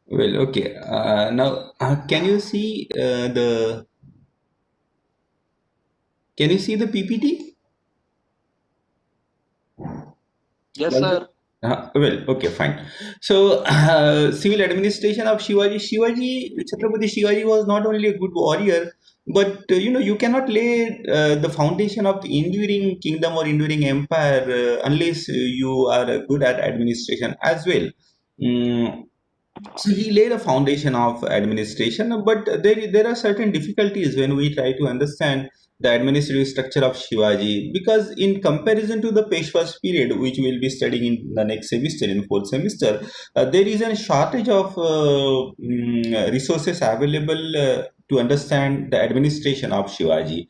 Well, okay. Now, can you see the PPT? Yes, Does it? sir. Well, okay, fine. So, civil administration of Chhatrapati Shivaji was not only a good warrior, but you cannot lay the foundation of the enduring kingdom or enduring empire unless you are good at administration as well. Mm, so he laid a foundation of administration, but there are certain difficulties when we try to understand the administrative structure of Shivaji, because in comparison to the Peshwa's period, which we'll be studying in the next semester, in fourth semester, there is a shortage of resources available to understand the administration of Shivaji,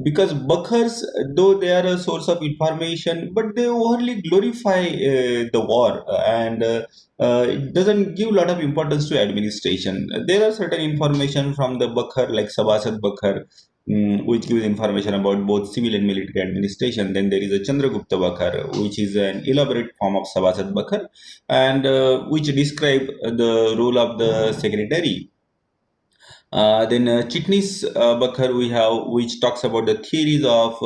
because Bakhars, though they are a source of information, but they overly glorify the war and it doesn't give a lot of importance to administration. There are certain information from the Bakhar, like Sabasat Bakhar, which gives information about both civil and military administration. Then there is a Chandragupta Bakhar, which is an elaborate form of Sabasat Bakhar, and which describe the role of the secretary. Then Chitnis Bakhar we have, which talks about the theories of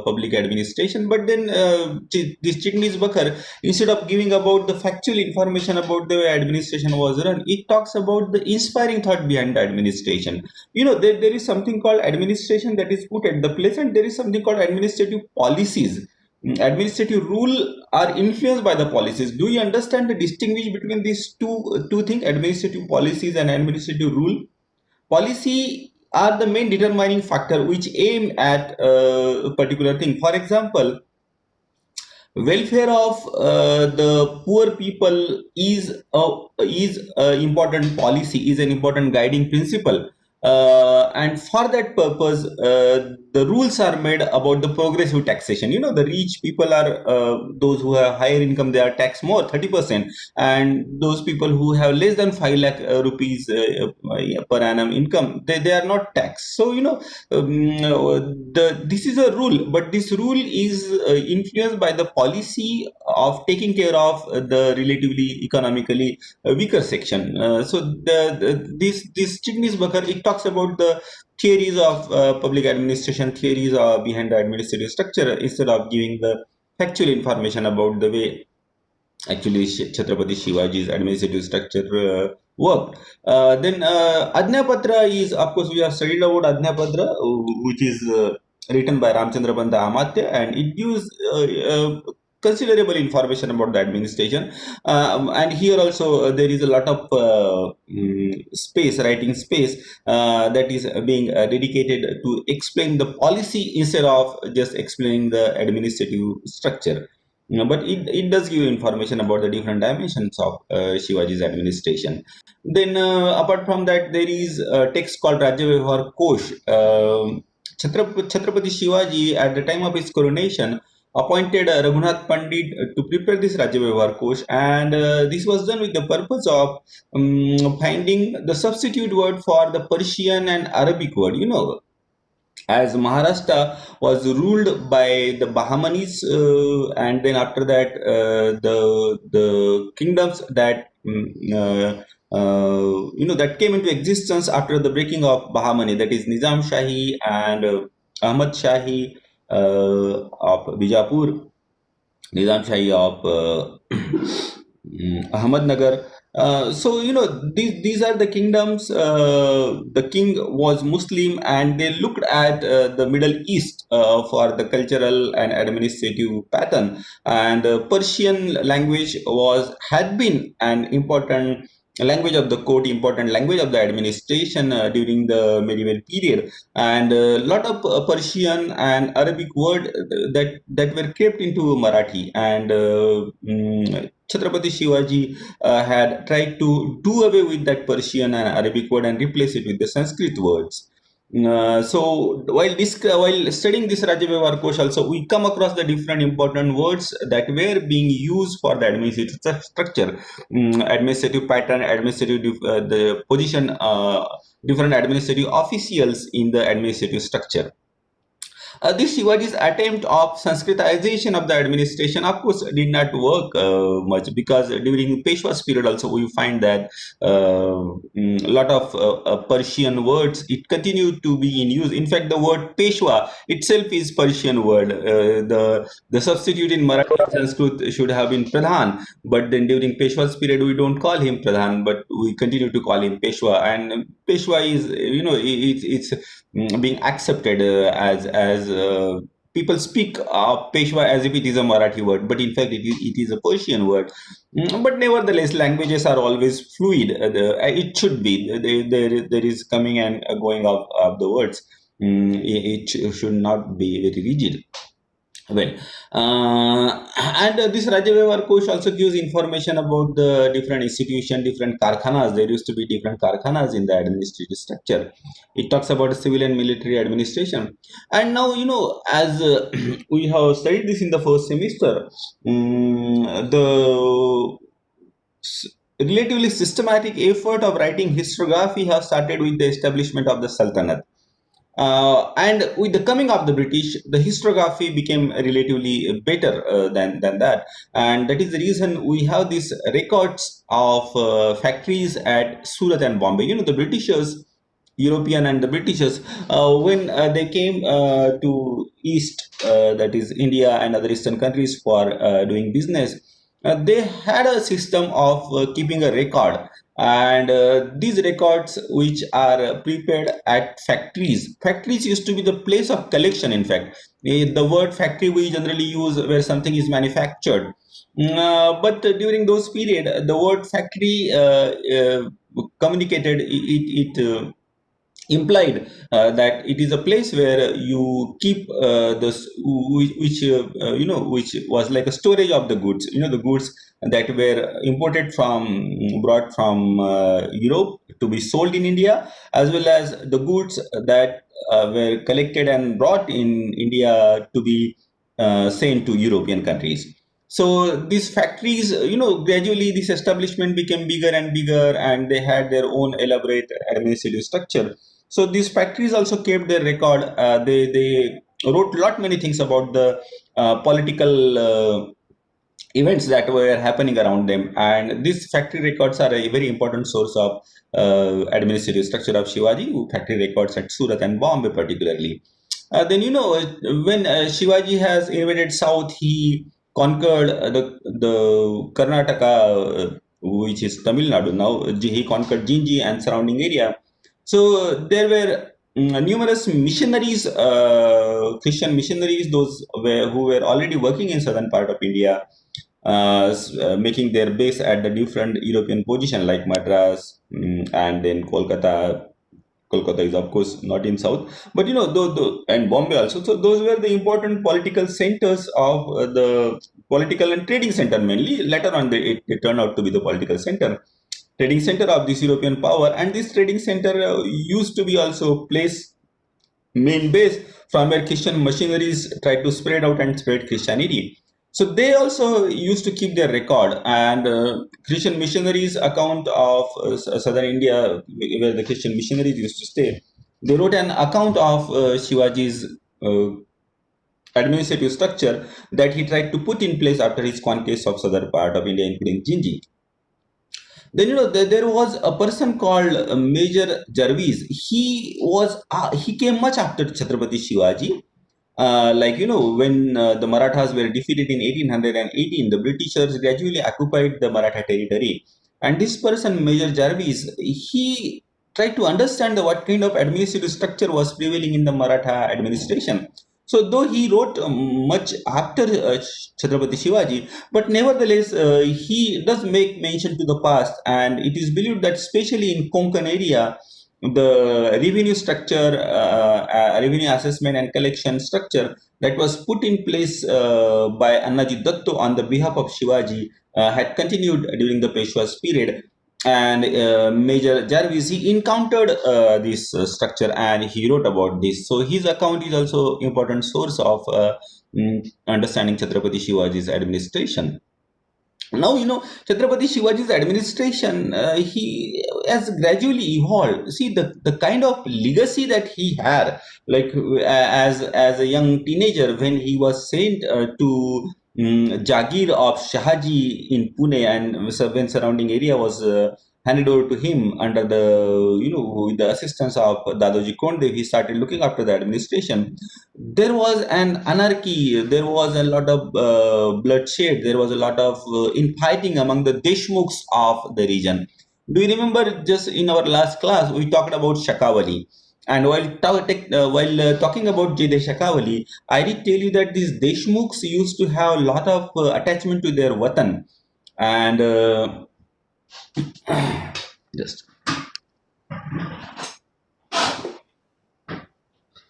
public administration. But then this Chitnis Bakhar, instead of giving about the factual information about the way administration was run, it talks about the inspiring thought behind the administration. There is something called administration that is put at the place, and there is something called administrative policies. Administrative rule are influenced by the policies. Do you understand the distinguish between these two things, administrative policies and administrative rule? Policy are the main determining factor which aim at a particular thing. For example, welfare of the poor people is a important policy, is an important guiding principle, and for that purpose the rules are made about the progressive taxation. The rich people are those who have higher income, they are taxed more, 30%, and those people who have less than 5 lakh rupees per annum income, they are not taxed. So this is a rule, but this rule is influenced by the policy of taking care of the relatively economically weaker section. This Chignis Bakar, it talks about the theories of public administration, theories behind the administrative structure, instead of giving the factual information about the way actually Chhatrapati Shivaji's administrative structure worked. Then Adnyapatra is, of course, we have studied about Adnyapatra, which is written by Ramchandra Banda Amatya, and it gives considerable information about the administration. And here also there is a lot of writing space that is being dedicated to explain the policy instead of just explaining the administrative structure. But it does give information about the different dimensions of Shivaji's administration. Then, apart from that, there is a text called Rajya Vyavhar Kosh. Chhatrapati Shivaji, at the time of his coronation, appointed Raghunath Pandit to prepare this Rajya Vyavhar Kosh, and this was done with the purpose of finding the substitute word for the Persian and Arabic word. As Maharashtra was ruled by the Bahmanis, and then after that the kingdoms that that came into existence after the breaking of Bahmani, that is Nizam Shahi and Ahmad Shahi of Bijapur, Nizam Shahi of Ahmednagar. These are the kingdoms. The king was Muslim, and they looked at the Middle East for the cultural and administrative pattern. And Persian language had been an important language of the court, important language of the administration during the medieval period, and a lot of Persian and Arabic word that were kept into Marathi, and Chhatrapati Shivaji had tried to do away with that Persian and Arabic word and replace it with the Sanskrit words. While studying this Rajya Vyavhar Kosh, also we come across the different important words that were being used for the administrative structure, administrative pattern, the position, different administrative officials in the administrative structure. This Shivaji's attempt of Sanskritization of the administration, of course, did not work much, because during Peshwa's period also we find that a lot of Persian words it continued to be in use. In fact, the word Peshwa itself is Persian word. The substitute in Marathi and Sanskrit should have been Pradhan, but then during Peshwa's period we don't call him Pradhan, but we continue to call him Peshwa. And Peshwa is, it's being accepted as people speak Peshwa as if it is a Marathi word, but in fact it is a Persian word. But nevertheless, languages are always fluid. It should be. There is coming and going of the words. It should not be very rigid. Well, and this Rajavivar Kosh also gives information about the different institution, different karkhanas. There used to be different karkhanas in the administrative structure. It talks about civil and military administration. And now, as we have studied this in the first semester, the relatively systematic effort of writing historiography has started with the establishment of the Sultanate. And with the coming of the British, the historiography became relatively better than that. And that is the reason we have these records of factories at Surat and Bombay. The Britishers, European and the Britishers, when they came to East, that is India and other Eastern countries for doing business, they had a system of keeping a record, and these records which are prepared at factories used to be the place of collection. In fact, the word factory we generally use where something is manufactured. But during those period, the word factory communicated it implied that it is a place where you keep this, which was like a storage of the goods, the goods that were imported from, brought from Europe to be sold in India, as well as the goods that were collected and brought in India to be sent to European countries. So these factories, gradually this establishment became bigger and bigger, and they had their own elaborate administrative structure. So these factories also kept their record. They wrote lot many things about the political events that were happening around them, and these factory records are a very important source of administrative structure of Shivaji. Factory records at Surat and Bombay particularly. Then when Shivaji has invaded South, he conquered the Karnataka, which is Tamil Nadu now. He conquered Jinji and surrounding area. So there were numerous missionaries, Christian missionaries, who were already working in southern part of India, making their base at the different European position like Madras, and then Kolkata. Kolkata is of course not in south, but and Bombay also. So those were the important political centers of the political and trading center mainly. Later on, it turned out to be the political center, trading center of this European power, and this trading center used to be also place main base from where Christian missionaries tried to spread out and spread Christianity. So they also used to keep their record, and Christian missionaries account of southern India, where the Christian missionaries used to stay. They wrote an account of Shivaji's administrative structure that he tried to put in place after his conquest of southern part of India, including Jinji. Then there was a person called Major Jarvis. He came much after Chhatrapati Shivaji. Like when the Marathas were defeated in 1818, the Britishers gradually occupied the Maratha territory, and this person, Major Jarvis, he tried to understand what kind of administrative structure was prevailing in the Maratha administration. So though he wrote much after Chhatrapati Shivaji, but nevertheless he does make mention to the past, and it is believed that especially in Konkan area, the revenue structure, revenue assessment and collection structure that was put in place by Annaji Datto on the behalf of Shivaji had continued during the Peshwa's period. And Major Jarvis, he encountered this structure and he wrote about this. So his account is also important source of understanding Chhatrapati Shivaji's administration. Now, Chhatrapati Shivaji's administration, he has gradually evolved. See the kind of legacy that he had, like as a young teenager when he was sent to Jagir of Shahaji in Pune, and when surrounding area was handed over to him under the, with the assistance of Dadoji Kondev. He started looking after the administration. There was an anarchy, there was a lot of bloodshed, there was a lot of infighting among the Deshmukhs of the region. Do you remember, just in our last class we talked about Shakavali, and while talking about Jide Shakavali, I did tell you that these Deshmukhs used to have a lot of attachment to their watan, and just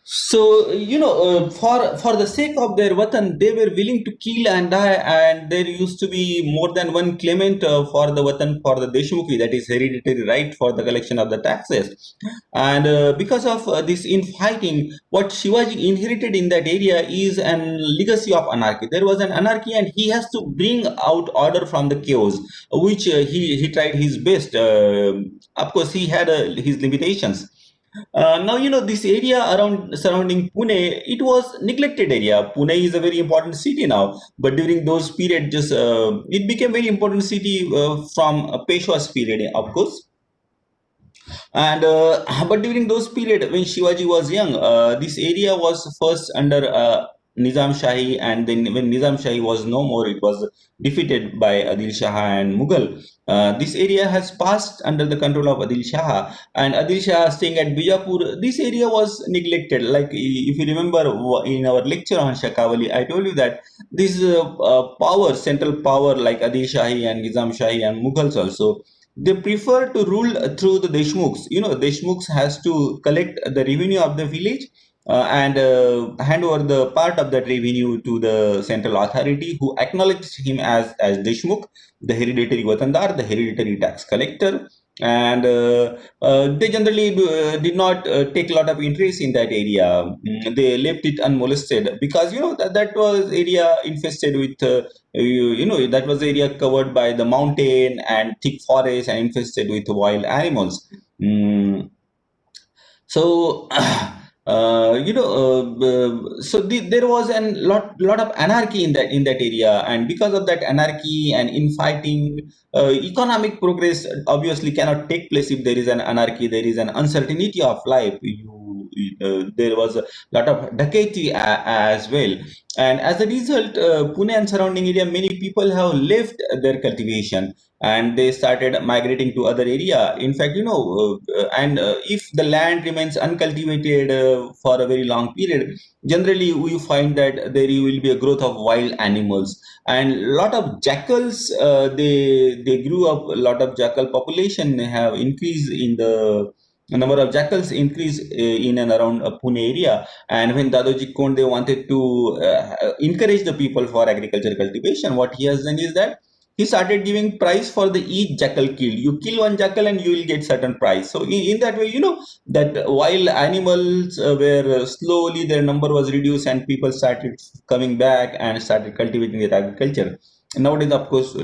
so, for the sake of their watan, they were willing to kill and die, and there used to be more than one claimant for the watan, for the Deshmukhi, that is hereditary right for the collection of the taxes. And because of this infighting, what Shivaji inherited in that area is an legacy of anarchy. There was an anarchy, and he has to bring out order from the chaos, which he tried his best. Of course, he had his limitations. Now, this area around surrounding Pune, it was neglected area. Pune is a very important city now, but during those period, just it became very important city from Peshwa's period, of course. And but during those period when Shivaji was young, this area was first under Nizam Shahi, and then when Nizam Shahi was no more, it was defeated by Adil Shah and Mughal. This area has passed under the control of Adil Shah, and Adil Shah staying at Bijapur. This area was neglected. Like if you remember in our lecture on Shakavali, I told you that this power, central power like Adil Shahi and Nizam Shahi and Mughals also, they prefer to rule through the Deshmukhs. Deshmukhs has to collect the revenue of the village and hand over the part of that revenue to the central authority, who acknowledged him as Deshmukh, the hereditary Watandar, the hereditary tax collector. And they generally did not take a lot of interest in that area. They left it unmolested because that was area infested with that was the area covered by the mountain and thick forest and infested with wild animals. So there was a lot of anarchy in that area, and because of that anarchy and infighting, economic progress obviously cannot take place if there is an anarchy. There is an uncertainty of life. There was a lot of dacoity as well, and as a result, Pune and surrounding area, many people have left their cultivation and they started migrating to other area. In fact, and if the land remains uncultivated for a very long period, generally we find that there will be a growth of wild animals, and a lot of jackals, they grew up. A lot of jackal population have increased in the number of jackals increase in and around Pune area. And when Dadoji Konde wanted to encourage the people for agriculture cultivation, what he has done is that he started giving price for the each jackal killed. You kill one jackal and you will get certain price. So in that way, that while animals were slowly their number was reduced and people started coming back and started cultivating their agriculture. Nowadays, of course,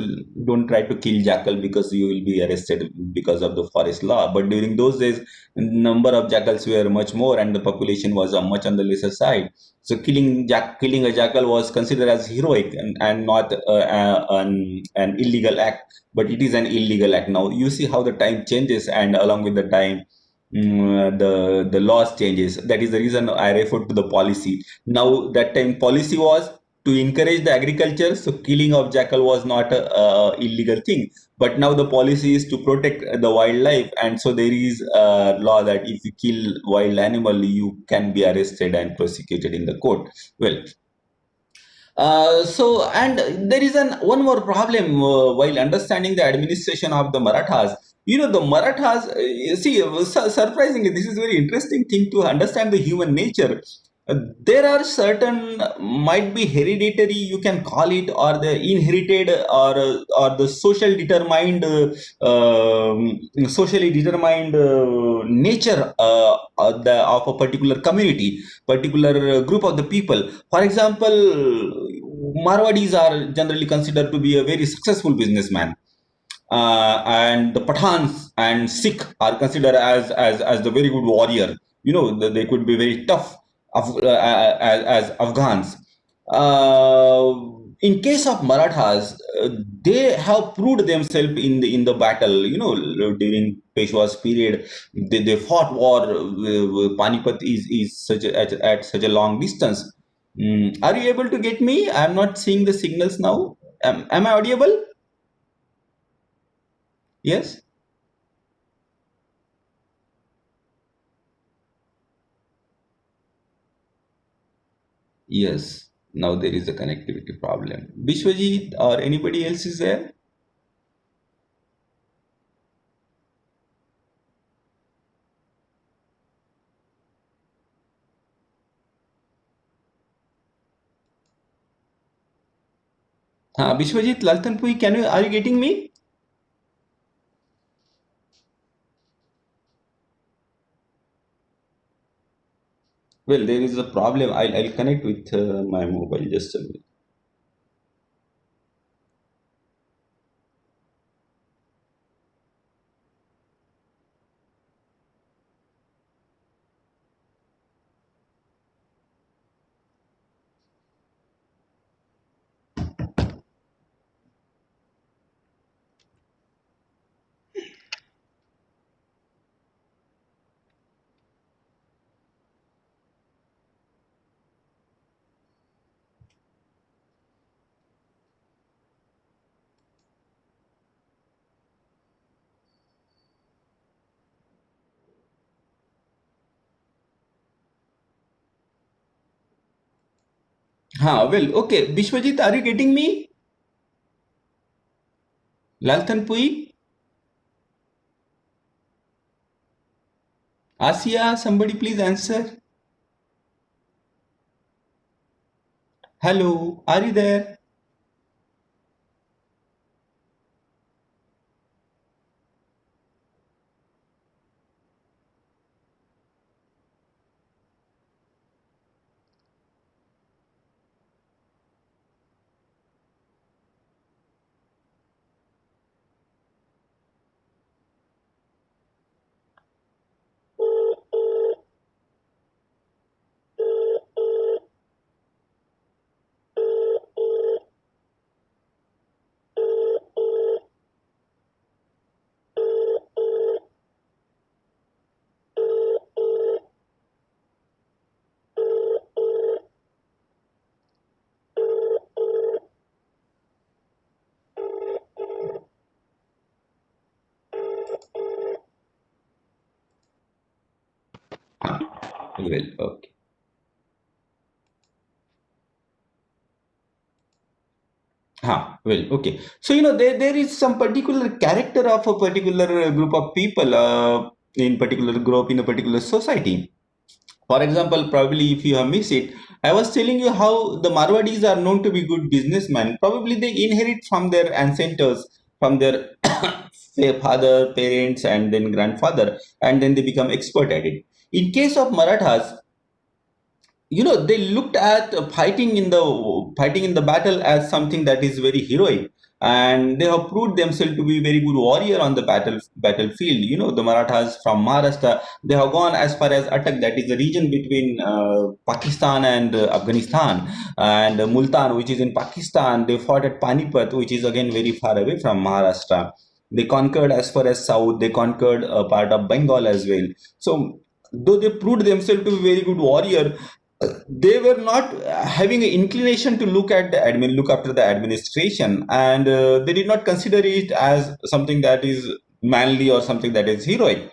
don't try to kill jackal because you will be arrested because of the forest law. But during those days, number of jackals were much more and the population was much on the lesser side. So killing a jackal was considered as heroic and not an illegal act, but it is an illegal act. Now you see how the time changes, and along with the time, the laws changes. That is the reason I referred to the policy. Now that time policy was to encourage the agriculture, so killing of jackal was not a illegal thing. But now the policy is to protect the wildlife, and so there is a law that if you kill wild animal, you can be arrested and prosecuted in the court. Well, and there is one more problem while understanding the administration of the Marathas. The Marathas, surprisingly, this is very interesting thing to understand the human nature. There are certain, might be hereditary, you can call it, or the inherited, or the socially determined nature of a particular community, particular group of the people. For example, Marwadis are generally considered to be a very successful businessman, and the Pathans and Sikh are considered as the very good warrior. They could be very tough as Afghans. Uh, in case of Marathas, they have proved themselves in the battle. During Peshwa's period, they fought war. Panipat is at such a long distance. Are you able to get me? I'm not seeing the signals now. Am I audible? Yes. Yes, now there is a connectivity problem. Bishwajit or anybody else is there? Bishwajit, Laltanpui, are you getting me? Well, there is a problem. I'll connect with my mobile just a minute. Well, okay. Bishwajit, are you getting me? Laltanpui? Asia, somebody please answer. Hello, are you there? Well, okay. Well, okay. So, there is some particular character of a particular group of people, in particular group in a particular society. For example, probably if you have missed it, I was telling you how the Marwadis are known to be good businessmen. Probably they inherit from their ancestors, from their father, parents, and then grandfather, and then they become expert at it. In case of Marathas, they looked at fighting in the battle as something that is very heroic, and they have proved themselves to be very good warrior on the battlefield. The Marathas from Maharashtra, they have gone as far as Atak, that is the region between Pakistan and Afghanistan, and Multan, which is in Pakistan. They fought at Panipat, which is again very far away from Maharashtra. They conquered as far as south. They conquered a part of Bengal as well. So though they proved themselves to be very good warrior, they were not having an inclination to look after the administration, and they did not consider it as something that is manly or something that is heroic.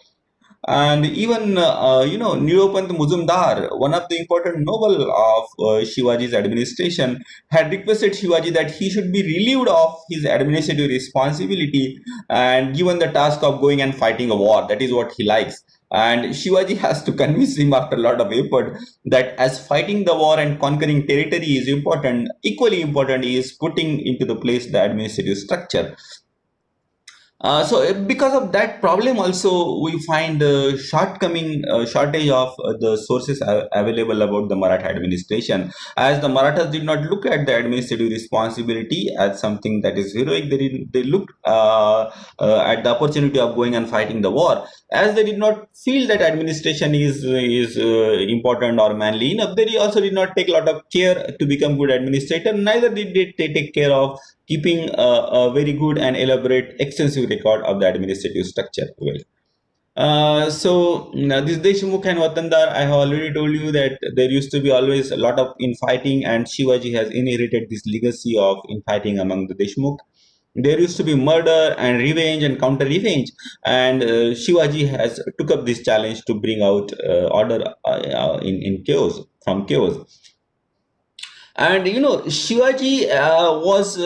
And even Nilopant Muzumdar, one of the important noble of Shivaji's administration, had requested Shivaji that he should be relieved of his administrative responsibility and given the task of going and fighting a war. That is what he likes. And Shivaji has to convince him after a lot of effort that as fighting the war and conquering territory is important, equally important is putting into the place the administrative structure. Because of that problem also we find shortage of the sources available about the Maratha administration, as the Marathas did not look at the administrative responsibility as something that is heroic. They looked at the opportunity of going and fighting the war, as they did not feel that administration is important or manly enough. They also did not take a lot of care to become good administrator. Neither did they take care of keeping a very good and elaborate, extensive record of the administrative structure. Well, this Deshmukh and Watandar, I have already told you that there used to be always a lot of infighting, and Shivaji has inherited this legacy of infighting among the Deshmukh. There used to be murder and revenge and counter revenge, and Shivaji has took up this challenge to bring out order in chaos, from chaos. And Shivaji was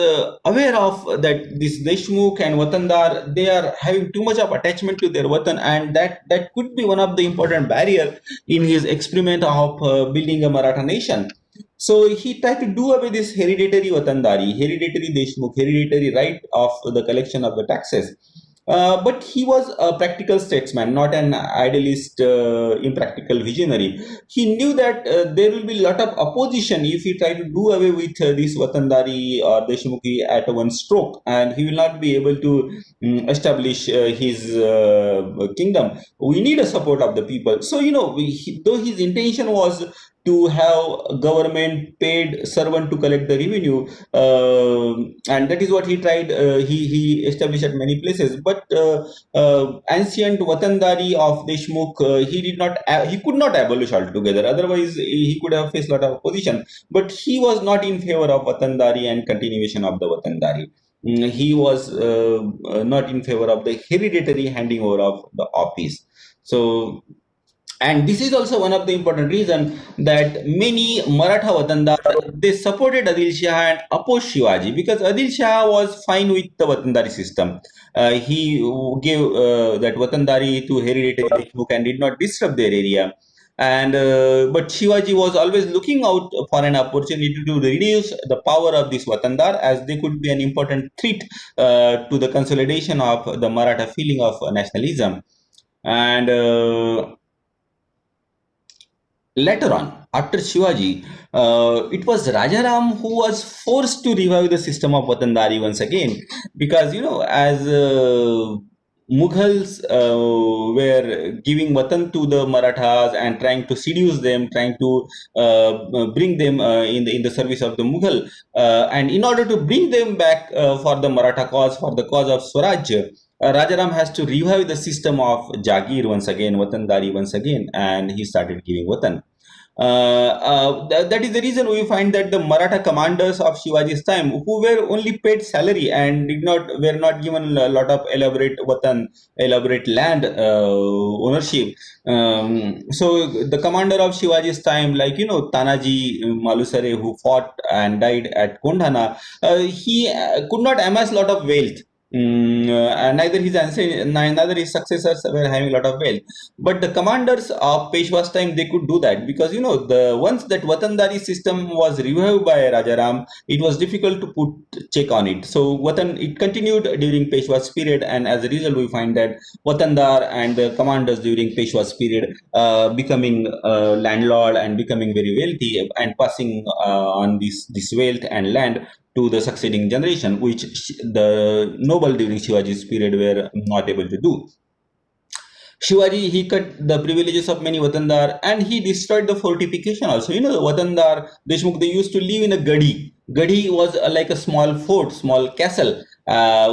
aware of that this Deshmukh and Watandar, they are having too much of attachment to their Watan, and that could be one of the important barrier in his experiment of building a Maratha nation. So he tried to do away this hereditary Watandari, hereditary Deshmukh, hereditary right of the collection of the taxes. But he was a practical statesman, not an idealist, impractical visionary. He knew that there will be a lot of opposition if he try to do away with this Watandari or Deshmukhi at one stroke, and he will not be able to establish his kingdom. We need a support of the people. So, though his intention was to have government paid servant to collect the revenue, and that is what he tried. He established at many places, but ancient Watandari of Deshmukh, he could not abolish altogether. Otherwise, he could have faced a lot of opposition. But he was not in favor of Watandari and continuation of the Watandari. He was not in favor of the hereditary handing over of the office. So, and this is also one of the important reason that many Maratha Watandar, they supported Adil Shah and opposed Shivaji, because Adil Shah was fine with the Watandari system. He gave that Watandari to hereditary Deshmukh and did not disrupt their area. And but Shivaji was always looking out for an opportunity to reduce the power of this Watandar, as they could be an important threat to the consolidation of the Maratha feeling of nationalism. And later on, after Shivaji, it was Rajaram who was forced to revive the system of Watandari once again, because as Mughals were giving Watan to the Marathas and trying to seduce them, trying to bring them in the service of the Mughal, and in order to bring them back for the Maratha cause, for the cause of Swaraj. Rajaram has to revive the system of Jagir once again, Watandari once again, and he started giving Watan. That is the reason we find that the Maratha commanders of Shivaji's time, who were only paid salary and were not given a lot of elaborate land ownership. So the commander of Shivaji's time, like Tanaji Malusare, who fought and died at Kondhana, he could not amass a lot of wealth. And neither his successors were having a lot of wealth. But the commanders of Peshwa's time, they could do that, because the once that Watandari system was revived by Rajaram, it was difficult to put check on it. So Watan, it continued during Peshwa's period, and as a result, we find that Watandar and the commanders during Peshwa's period becoming landlord and becoming very wealthy and passing on this wealth and land to the succeeding generation, which the noble during Shivaji's period were not able to do. Shivaji, he cut the privileges of many Watandar, and he destroyed the fortification also. The Watandar, Deshmukh, they used to live in a gadi. Gadi was like a small fort, small castle,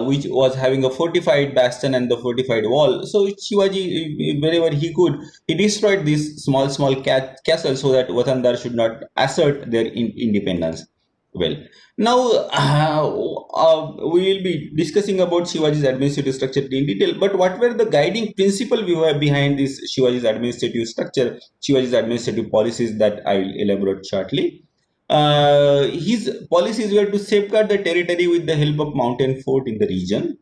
which was having a fortified bastion and the fortified wall. So Shivaji, wherever he could, he destroyed these small castles so that Watandar should not assert their independence. Well, now we will be discussing about Shivaji's administrative structure in detail. But what were the guiding principle we were behind this Shivaji's administrative structure, Shivaji's administrative policies, that I will elaborate shortly. His policies were to safeguard the territory with the help of mountain fort in the region,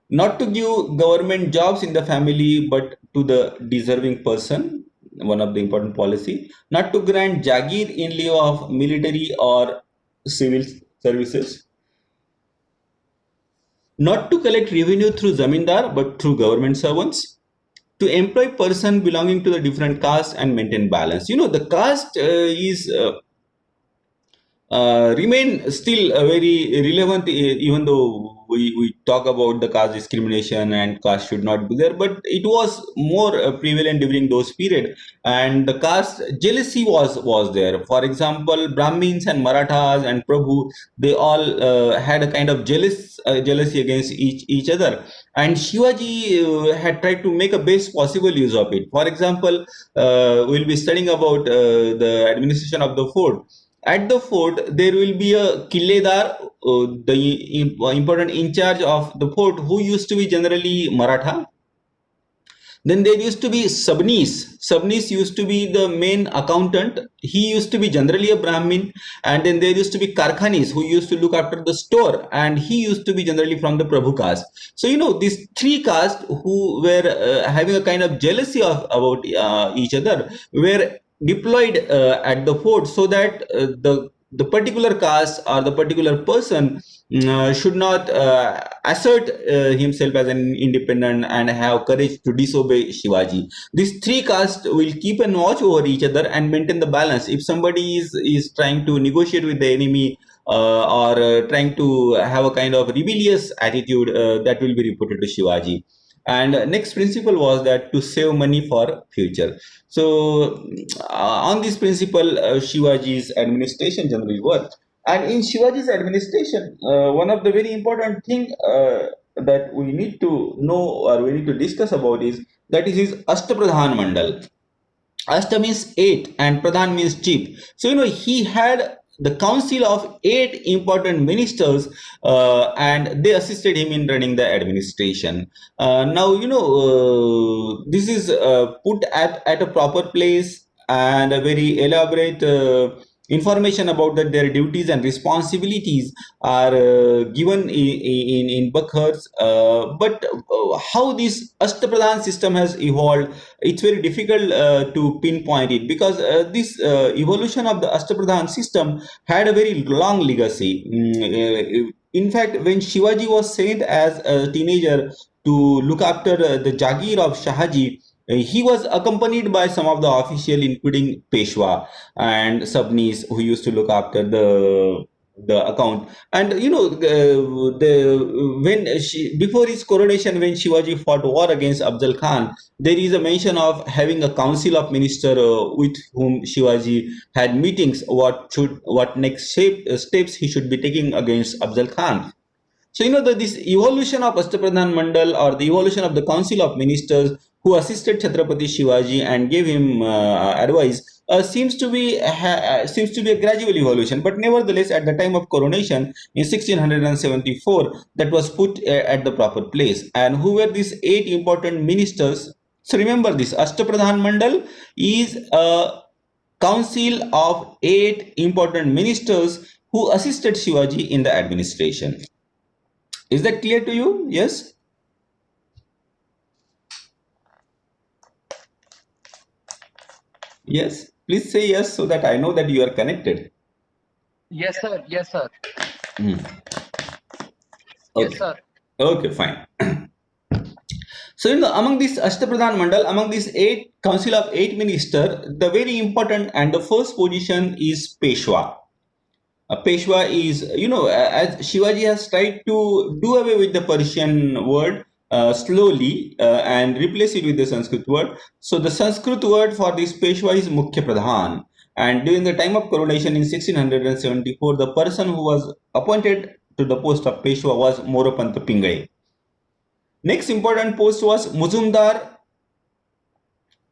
not to give government jobs in the family, but to the deserving person. One of the important policy, not to grant jagir in lieu of military or civil services, not to collect revenue through zamindar but through government servants, to employ person belonging to the different caste and maintain balance. The caste is remain still very relevant, even though we talk about the caste discrimination and caste should not be there, but it was more prevalent during those period, and the caste jealousy was there. For example, Brahmins and Marathas and Prabhu, they all had a kind of jealousy against each other, and Shivaji had tried to make a best possible use of it. For example, we'll be studying about the administration of the fort. At the fort, there will be a killedar, the important in charge of the fort, who used to be generally Maratha. Then there used to be Sabnis. Sabnis used to be the main accountant. He used to be generally a Brahmin. And then there used to be Karkhanis, who used to look after the store. And he used to be generally from the Prabhu caste. So, these three castes who were having a kind of jealousy about each other were deployed at the fort, so that the particular caste or the particular person should not assert himself as an independent and have courage to disobey Shivaji. These three castes will keep an watch over each other and maintain the balance. If somebody is trying to negotiate with the enemy, or trying to have a kind of rebellious attitude, that will be reported to Shivaji. And next principle was that to save money for future. So on this principle, Shivaji's administration generally worked. And in Shivaji's administration, one of the very important thing that we need to know or we need to discuss about is that is his Asthpradhan Mandal. Ashta means eight and Pradhan means chief. So, he had the council of eight important ministers, and they assisted him in running the administration. Now, this is put at a proper place, and a very elaborate information about that their duties and responsibilities are given in Bakhars. But how this Ashtapradhan system has evolved, it's very difficult to pinpoint it, because this evolution of the Ashtapradhan system had a very long legacy. In fact, when Shivaji was sent as a teenager to look after the Jagir of Shahaji, he was accompanied by some of the official, including Peshwa and Sabnis, who used to look after the account. And before his coronation, when Shivaji fought war against Afzal Khan, there is a mention of having a council of minister with whom Shivaji had meetings. What next steps he should be taking against Afzal Khan. So, this evolution of Asthpradhan Mandal, or the evolution of the Council of Ministers who assisted Chhatrapati Shivaji and gave him advice, seems to be a gradual evolution. But nevertheless, at the time of coronation in 1674, that was put at the proper place. And who were these eight important ministers? So remember this: Asthpradhan Mandal is a council of eight important ministers who assisted Shivaji in the administration. Is that clear to you? Yes? Yes? Please say yes, so that I know that you are connected. Yes, sir. Yes, sir. Hmm. Yes, Okay. sir. Okay, fine. So, among this Ashtapradhan Mandal, among these eight council of eight minister, the very important and the first position is Peshwa. Peshwa is, as Shivaji has tried to do away with the Persian word slowly, and replace it with the Sanskrit word. So the Sanskrit word for this Peshwa is Mukhya Pradhan. And during the time of coronation in 1674, the person who was appointed to the post of Peshwa was Moropanta Pingle. Next important post was Muzumdar.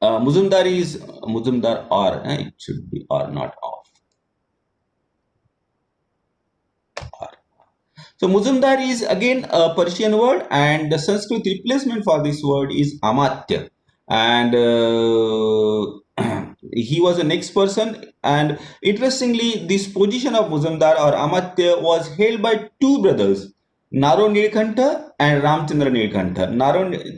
Muzumdar is Muzumdar or, it should be or, not off. So Muzumdar is again a Persian word, and the Sanskrit replacement for this word is Amatya. And he was the next person. And interestingly, this position of Muzumdar or Amatya was held by two brothers, Naro Nilkantha and Ramchandra Nilkantha.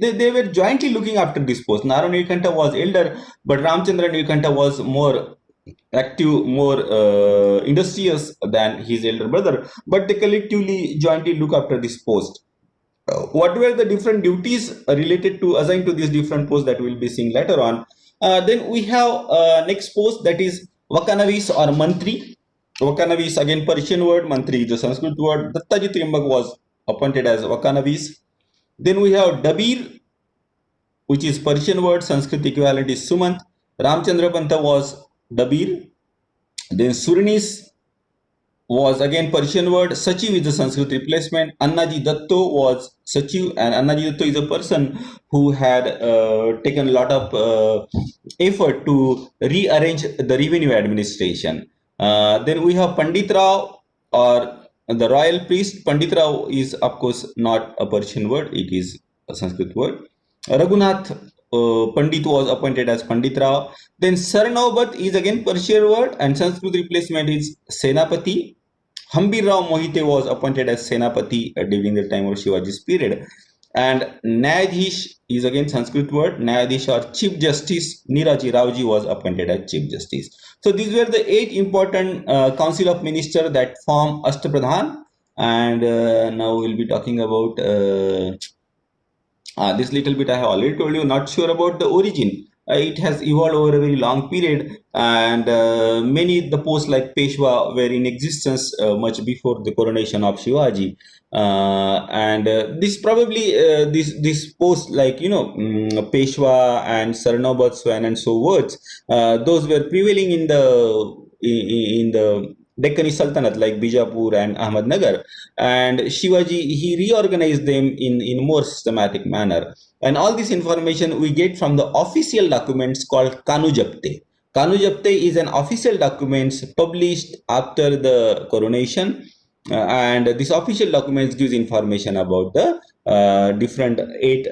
They were jointly looking after this post. Naro Nilkantha was elder, but Ramchandra Nilkantha was more active, more industrious than his elder brother, but they collectively jointly look after this post. what were the different duties related to assigned to these different posts that we'll be seeing later on. Then we have next post, that is Vakanavis or Mantri. Vakanavis, again Persian word, Mantri is a Sanskrit word. Dattaji Trimbak was appointed as Vakanavis. Then we have Dabir, which is Persian word, Sanskrit equivalent is Sumant. Ramchandra Panta was Dabir. Then Surinis was again Persian word. Sachiv is the Sanskrit replacement. Annaji Datto was Sachiv, and Annaji Datto is a person who had taken a lot of effort to rearrange the revenue administration. Then we have Pandit Rao, or the royal priest. Pandit Rao is, of course, not a Persian word, it is a Sanskrit word. Raghunath Pandit was appointed as Pandit Rao. Then Sarnobat is again Persian word, and Sanskrit replacement is Senapati. Hambir Rao Mohite was appointed as Senapati during the time of Shivaji's period. And Nyadhish is again Sanskrit word. Nyadhish or Chief Justice Niraji Raoji was appointed as Chief Justice. So these were the 8 important Council of Ministers that form Asthpradhan. And now we'll be talking about this little bit I have already told you, not sure about the origin. It has evolved over a very long period, and many the posts like Peshwa were in existence much before the coronation of Shivaji. And this probably this post like Peshwa and Sarnobat, Swan and so words, those were prevailing in the Deccani Sultanate like Bijapur and Ahmednagar, and Shivaji he reorganized them in more systematic manner. And all this information we get from the official documents called Kanujapte. Kanujapte is an official document published after the coronation, and this official documents gives information about the different 8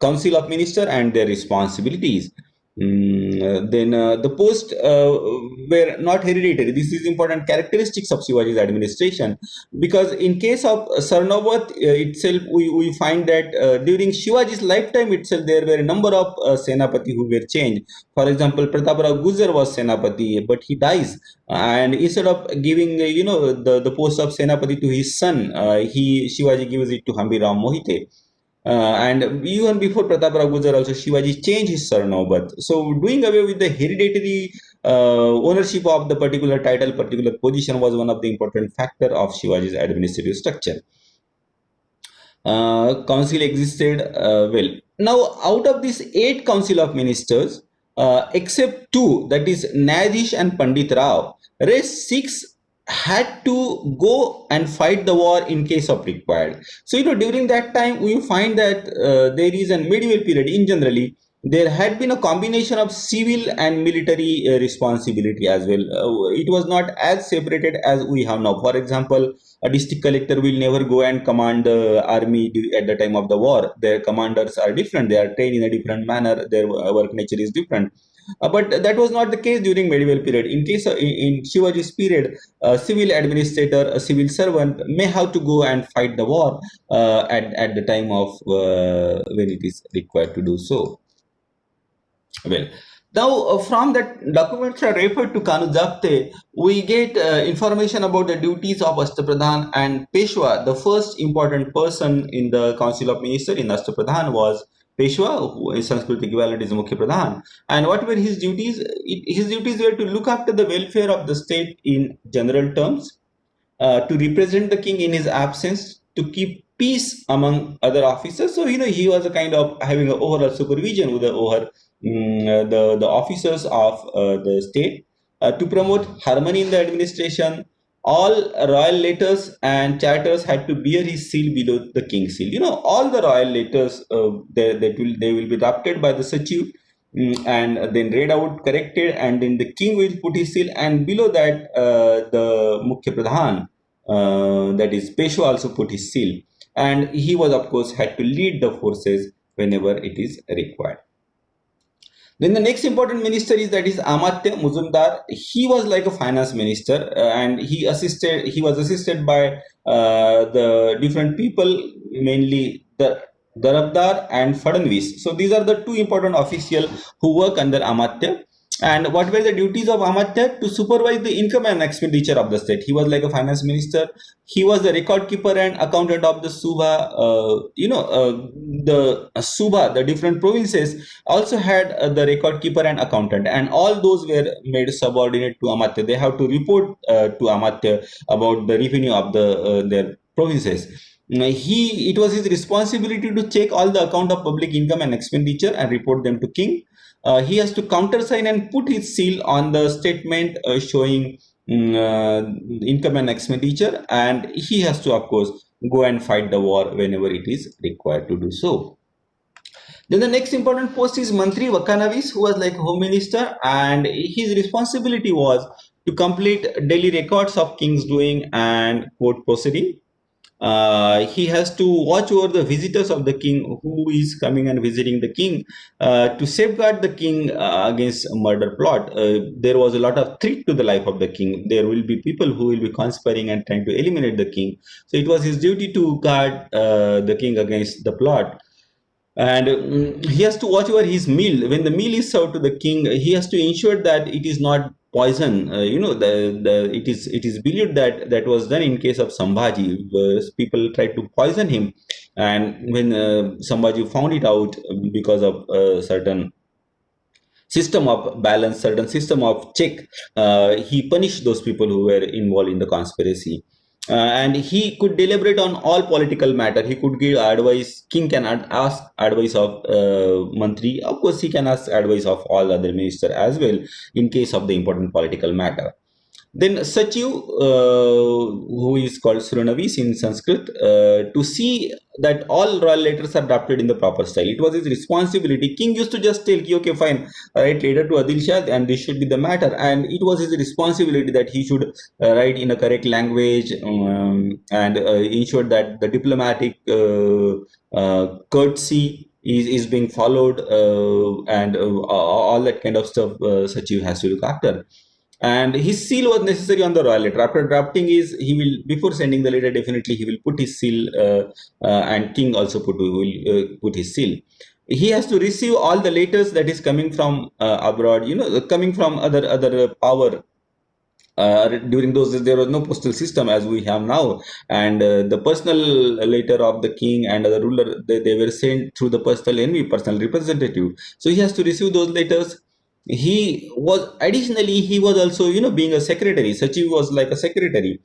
council of minister and their responsibilities. Then the post were not hereditary. This is important characteristics of Shivaji's administration, because in case of Sarnavat itself, we find that during Shivaji's lifetime itself, there were a number of Senapati who were changed. For example, Prataparao Gujar was Senapati, but he dies, and instead of giving the post of Senapati to his son, he Shivaji gives it to Hambirao Mohite. And even before Pratap Gujar also, Shivaji changed his Sarnobat. So doing away with the hereditary ownership of the particular title, particular position was one of the important factor of Shivaji's administrative structure. Council existed well. Now, out of these 8 council of ministers, except 2, that is Nyadhish and Pandit Rao, rest 6 had to go and fight the war in case of required. So, during that time, we find that there is a medieval period in generally, there had been a combination of civil and military responsibility as well. It was not as separated as we have now. For example, a district collector will never go and command the army at the time of the war. Their commanders are different. They are trained in a different manner. Their work nature is different. But that was not the case during medieval period. In case in Shivaji's period, a civil administrator, a civil servant may have to go and fight the war at the time of when it is required to do so. Well, now from that documents are referred to Kanujapte, we get information about the duties of Asthpradhan and Peshwa. The first important person in the Council of Ministers in Asthpradhan was Peshwa, who in Sanskrit equivalent is Mukhya Pradhan. And what were his duties? His duties were to look after the welfare of the state in general terms, to represent the king in his absence, to keep peace among other officers. So he was a kind of having an overall supervision over the officers of the state, to promote harmony in the administration. All royal letters and charters had to bear his seal below the king's seal. All the royal letters they will be drafted by the Sachiv, and then read out, corrected, and then the king will put his seal, and below that the Mukhya Pradhan, that is Peshwa, also put his seal, and he was of course had to lead the forces whenever it is required. Then the next important minister is, that is Amatya Muzumdar. He was like a finance minister, and he was assisted by the different people, mainly the Darabdar and Fadnvis. So these are the 2 important officials who work under Amatya. And what were the duties of Amatya? To supervise the income and expenditure of the state. He was like a finance minister. He was the record keeper and accountant of the Suba. The Suba, the different provinces, also had the record keeper and accountant, and all those were made subordinate to Amatya. They have to report to Amatya about the revenue of their provinces. It was his responsibility to check all the account of public income and expenditure and report them to king. He has to countersign and put his seal on the statement showing income and expenditure, and he has to, of course, go and fight the war whenever it is required to do so. Then the next important post is Mantri Vakanavis, who was like home minister, and his responsibility was to complete daily records of king's doing and court proceeding. He has to watch over the visitors of the king who is coming and visiting the king, to safeguard the king against a murder plot. There was a lot of threat to the life of the king. There will be people who will be conspiring and trying to eliminate the king. So it was his duty to guard the king against the plot. And he has to watch over his meal. When the meal is served to the king, he has to ensure that it is not poison. It is believed that that was done in case of Sambhaji. People tried to poison him, and when Sambhaji found it out, because of certain system of balance, certain system of check, he punished those people who were involved in the conspiracy. And he could deliberate on all political matter. He could give advice. King can ask advice of Mantri. Of course, he can ask advice of all other minister as well in case of the important political matter. Then Sachiv, who is called Suranavis in Sanskrit, to see that all royal letters are drafted in the proper style. It was his responsibility. King used to just tell, okay, fine, write letter to Adil Shah, and this should be the matter. And it was his responsibility that he should write in a correct language, and ensure that the diplomatic courtesy is being followed, and all that kind of stuff Sachiv has to look after. And his seal was necessary on the royal letter. After drafting, is he will, before sending the letter, definitely he will put his seal, and king also will put his seal. He has to receive all the letters that is coming from abroad, coming from other power. During those days, there was no postal system as we have now, and the personal letter of the king and the ruler, they were sent through the personal envoy, personal representative. So he has to receive those letters. He was also, being a secretary. Sachiv was like a secretary.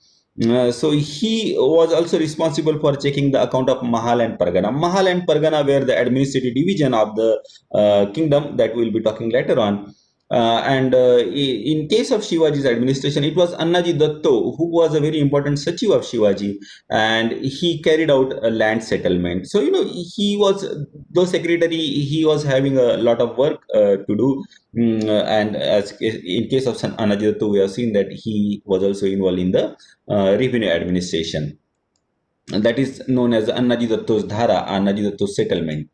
So he was also responsible for checking the account of Mahal and Pargana. Mahal and Pargana were the administrative division of the kingdom that we'll be talking later on. And in case of Shivaji's administration, it was Annaji Datto who was a very important Sachiv of Shivaji, and he carried out a land settlement. So, he was, though secretary, he was having a lot of work to do. And as in case of Annaji Datto, we have seen that he was also involved in the revenue administration. And that is known as Annaji Datto's Dhara, Annaji Datto's settlement.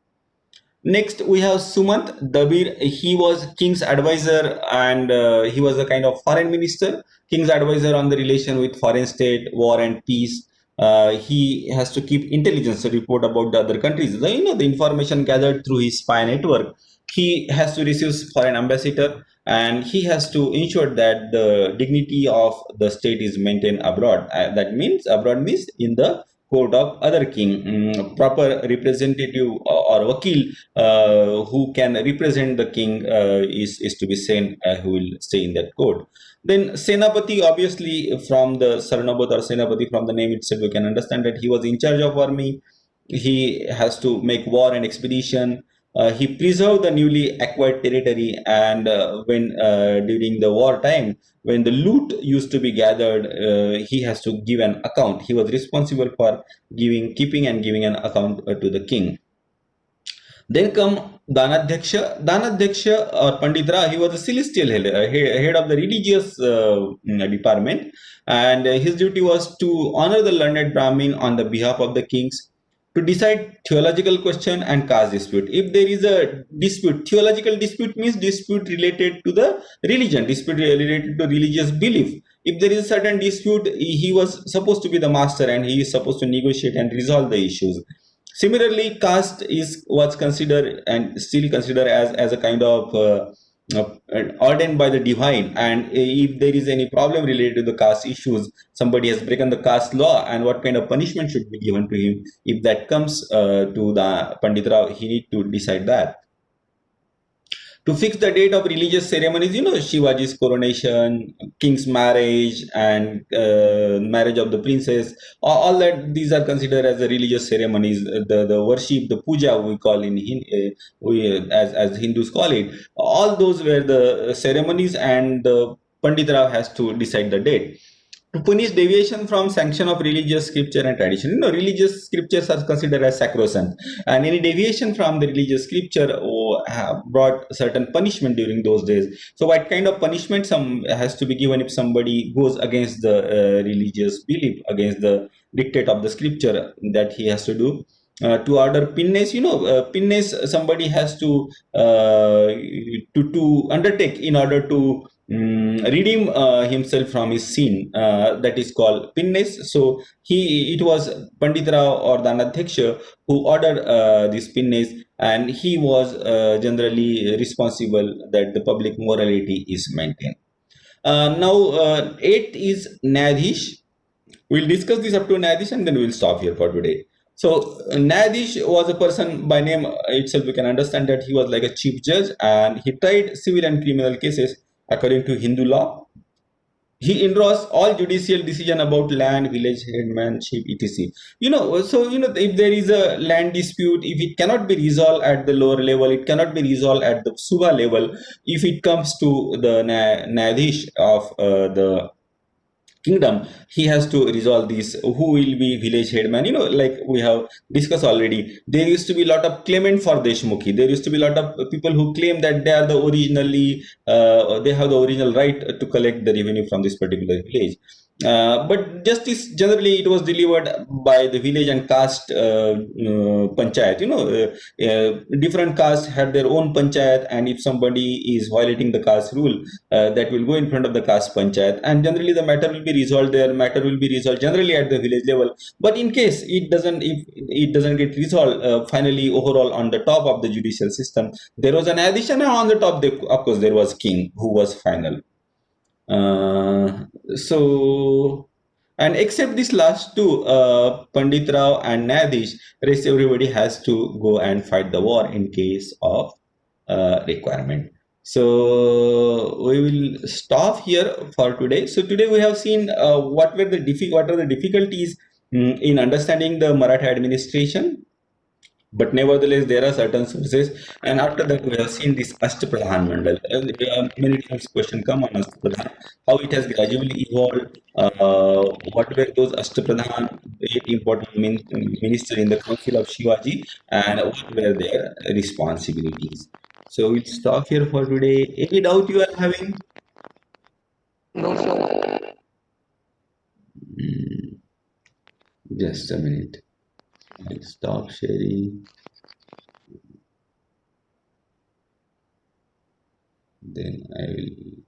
Next, we have Sumant Dabir. He was king's advisor, and he was a kind of foreign minister, king's advisor on the relation with foreign state, war and peace. He has to keep intelligence report about the other countries. The information gathered through his spy network. He has to receive foreign ambassador, and he has to ensure that the dignity of the state is maintained abroad. That means abroad means in the court of other king. Proper representative or vakil who can represent the king is to be sent, who will stay in that court. Then Senapati, obviously from the Saranabat or Senapati, from the name itself, we can understand that he was in charge of army. He has to make war and expedition. He preserved the newly acquired territory, and when during the war time, when the loot used to be gathered, he has to give an account. He was responsible for keeping and giving an account to the king. Then come Danadhyaksha. Danadhyaksha or Panditra, he was a celestial head of the religious department, and his duty was to honor the learned Brahmin on the behalf of the kings, to decide theological question and caste dispute. If there is a dispute, theological dispute means dispute related to the religion, dispute related to religious belief. If there is a certain dispute, he was supposed to be the master, and he is supposed to negotiate and resolve the issues. Similarly, caste is what's considered and still considered as a kind of ordained by the divine, and if there is any problem related to the caste issues, somebody has broken the caste law, and what kind of punishment should be given to him, if that comes to the Pandit Rao, he need to decide that. To fix the date of religious ceremonies, Shivaji's coronation, king's marriage, and marriage of the princess, all that, these are considered as the religious ceremonies. The worship, the puja we call in as Hindus call it. All those were the ceremonies, and the Pandit Rao has to decide the date to punish deviation from sanction of religious scripture and tradition. Religious scriptures are considered as sacrosanct, and any deviation from the religious scripture have brought certain punishment during those days. So, what kind of punishment some has to be given if somebody goes against the religious belief, against the dictate of the scripture that he has to do? To order pinnace, pinnace somebody has to undertake in order to redeem himself from his sin. That is called pinnace. So it was Pandit Rao or the Anadhyaksha who ordered this pinnace, and he was generally responsible that the public morality is maintained. Now, eighth is Nyadhish. We'll discuss this up to Nyadhish, and then we'll stop here for today. So Nyadhish was a person by name itself. We can understand that he was like a chief judge, and he tried civil and criminal cases according to Hindu law. He endorsed all judicial decision about land, village, headmanship, etc. If there is a land dispute, if it cannot be resolved at the lower level, it cannot be resolved at the Suba level. If it comes to the Nyadhish of the kingdom, he has to resolve this. Who will be village headman? Like we have discussed already, there used to be a lot of claimant for Deshmukhi. There used to be a lot of people who claim that they are the originally they have the original right to collect the revenue from this particular village. But justice generally it was delivered by the village and caste panchayat. Different castes had their own panchayat, and if somebody is violating the caste rule, that will go in front of the caste panchayat, and generally the matter will be resolved there. Matter will be resolved generally at the village level. But in case if it doesn't get resolved, finally overall on the top of the judicial system, there was an addition, and on the top, of course, there was king who was final. So, and except these last two, Pandit Rao and Nadish, rest everybody has to go and fight the war in case of requirement. So we will stop here for today. So today we have seen what are the difficulties in understanding the Maratha administration, but nevertheless, there are certain sources. And after that, we have seen this Asthpradhan Mandal. Many times question come on Asthpradhan, how it has gradually evolved, what were those Asthpradhan, very important minister in the council of Shivaji, and what were their responsibilities. So we'll stop here for today. Any doubt you are having? No, sir. Just a minute. I'll stop sharing. Then I will